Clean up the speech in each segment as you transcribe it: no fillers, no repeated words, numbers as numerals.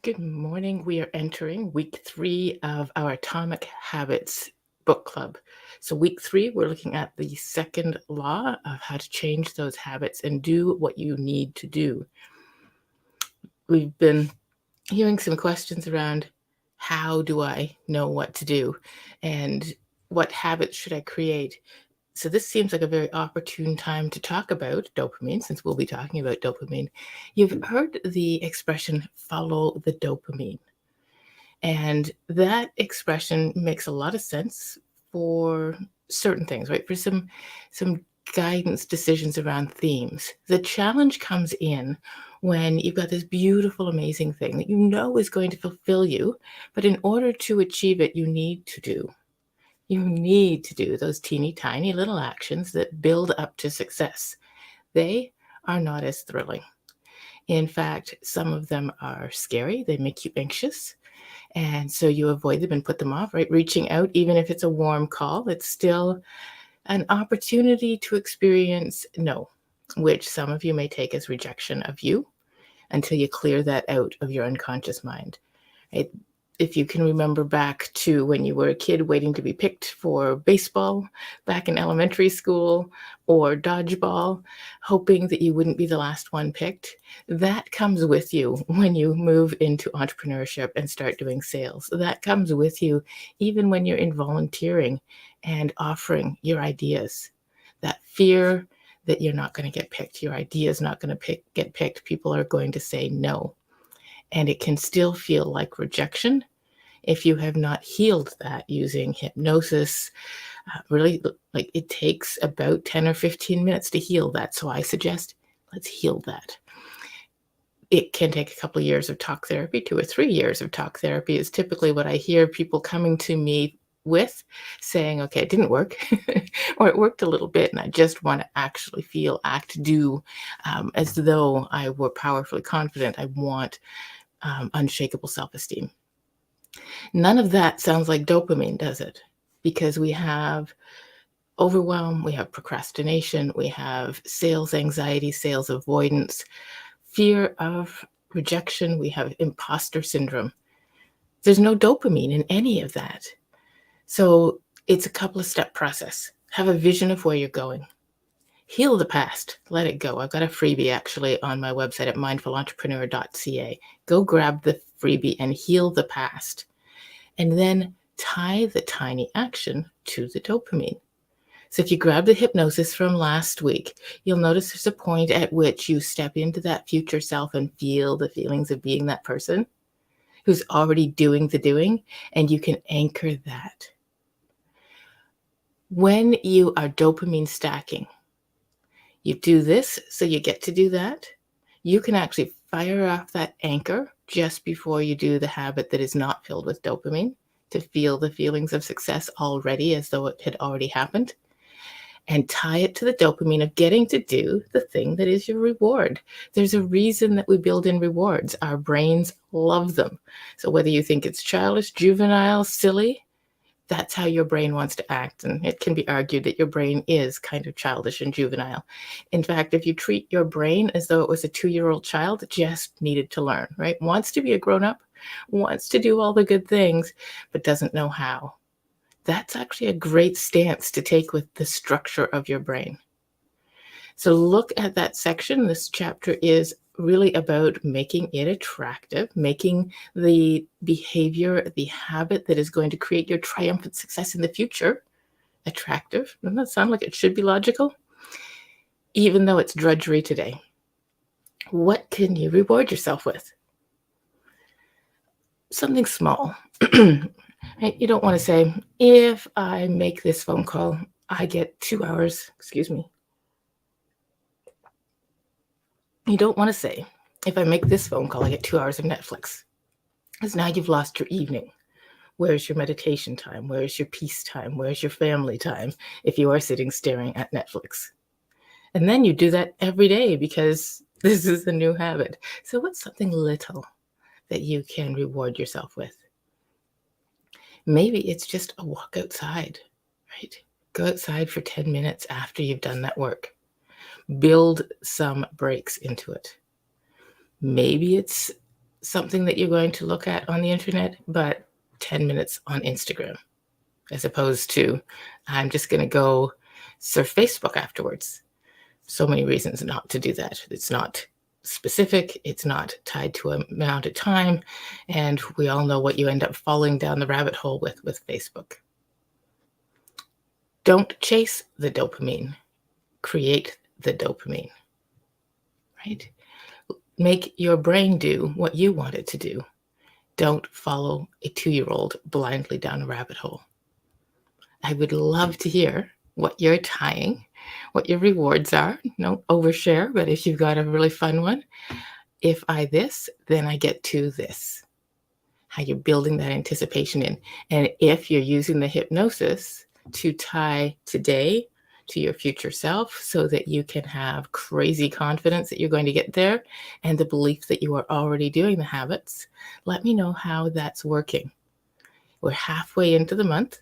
Good morning. We are entering week 3 of our Atomic Habits book club. So, week 3, we're looking at the second law of how to change those habits and do what you need to do. We've been hearing some questions around how do I know what to do and what habits should I create? So, this seems like a very opportune time to talk about dopamine since we'll be talking about dopamine. You've heard the expression follow the dopamine. And that expression makes a lot of sense for certain things, right? For some guidance decisions around themes. The challenge comes in when you've got this beautiful, amazing thing that you know is going to fulfill you, but in order to achieve it, you need to do those teeny tiny little actions that build up to success. They are not as thrilling. In fact, some of them are scary. They make you anxious. And so you avoid them and put them off, right? Reaching out, even if it's a warm call, it's still an opportunity to experience no, which some of you may take as rejection of you until you clear that out of your unconscious mind. Right? If you can remember back to when you were a kid waiting to be picked for baseball back in elementary school or dodgeball, hoping that you wouldn't be the last one picked, that comes with you when you move into entrepreneurship and start doing sales. That comes with you even when you're in volunteering and offering your ideas. That fear that you're not going to get picked, your idea is not going to get picked, people are going to say no. And it can still feel like rejection if you have not healed that using hypnosis. Really, like it takes about 10 or 15 minutes to heal that. So I suggest let's heal that. It can take a couple of years of talk therapy. 2 or 3 years of talk therapy is typically what I hear people coming to me with, saying, okay, it didn't work, or it worked a little bit, and I just want to actually feel, act, do as though I were powerfully confident. I want unshakable self-esteem. None of that sounds like dopamine, does it? Because we have overwhelm, we have procrastination, we have sales anxiety, sales avoidance, fear of rejection, we have imposter syndrome. There's no dopamine in any of that. So it's a couple of step process. Have a vision of where you're going. Heal the past. Let it go. I've got a freebie actually on my website at mindfulentrepreneur.ca. Go grab the freebie and heal the past. And then tie the tiny action to the dopamine. So if you grab the hypnosis from last week, you'll notice there's a point at which you step into that future self and feel the feelings of being that person who's already doing the doing, and you can anchor that. When you are dopamine stacking, you do this, so you get to do that. You can actually fire off that anchor just before you do the habit that is not filled with dopamine to feel the feelings of success already as though it had already happened, and tie it to the dopamine of getting to do the thing that is your reward. There's a reason that we build in rewards. Our brains love them. So whether you think it's childish, juvenile, silly, that's how your brain wants to act. And it can be argued that your brain is kind of childish and juvenile. In fact, if you treat your brain as though it was a 2-year-old child that just needed to learn, right? Wants to be a grown-up, wants to do all the good things, but doesn't know how. That's actually a great stance to take with the structure of your brain. So look at that section. This chapter is really about making it attractive, making the behavior, the habit that is going to create your triumphant success in the future attractive. Doesn't that sound like it should be logical? Even though it's drudgery today. What can you reward yourself with? Something small. Right? You don't want to say, if I make this phone call, I get 2 hours, excuse me. You don't want to say, if I make this phone call, I get 2 hours of Netflix. Because now you've lost your evening. Where's your meditation time? Where's your peace time? Where's your family time if you are sitting staring at Netflix? And then you do that every day because this is a new habit. So what's something little that you can reward yourself with? Maybe it's just a walk outside, right? Go outside for 10 minutes after you've done that work. Build some breaks into it. Maybe it's something that you're going to look at on the internet, but 10 minutes on Instagram, as opposed to I'm just going to go surf Facebook afterwards. So many reasons not to do that. It's not specific, it's not tied to an amount of time, and we all know what you end up falling down the rabbit hole with Facebook. Don't chase the dopamine, create the dopamine, right? Make your brain do what you want it to do. Don't follow a 2-year-old blindly down a rabbit hole. I would love to hear what you're tying, what your rewards are. Don't overshare, but if you've got a really fun one, if I this, then I get to this. How you're building that anticipation in. And if you're using the hypnosis to tie today to your future self so that you can have crazy confidence that you're going to get there and the belief that you are already doing the habits, let me know how that's working. We're halfway into the month.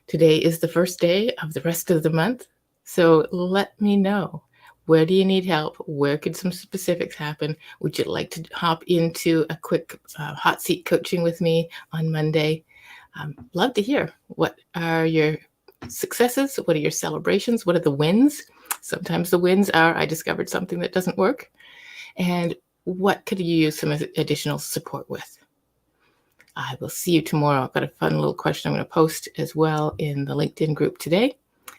Today is the first day of the rest of the month. So let me know. Where do you need help? Where could some specifics happen? Would you like to hop into a quick hot seat coaching with me on Monday? Love to hear. What are your successes? What are your celebrations? What are the wins? Sometimes the wins are, I discovered something that doesn't work. And what could you use some additional support with? I will see you tomorrow. I've got a fun little question I'm going to post as well in the LinkedIn group today.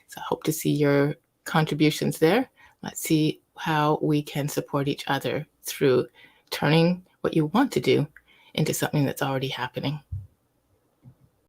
So I hope to see your contributions there. Let's see how we can support each other through turning what you want to do into something that's already happening.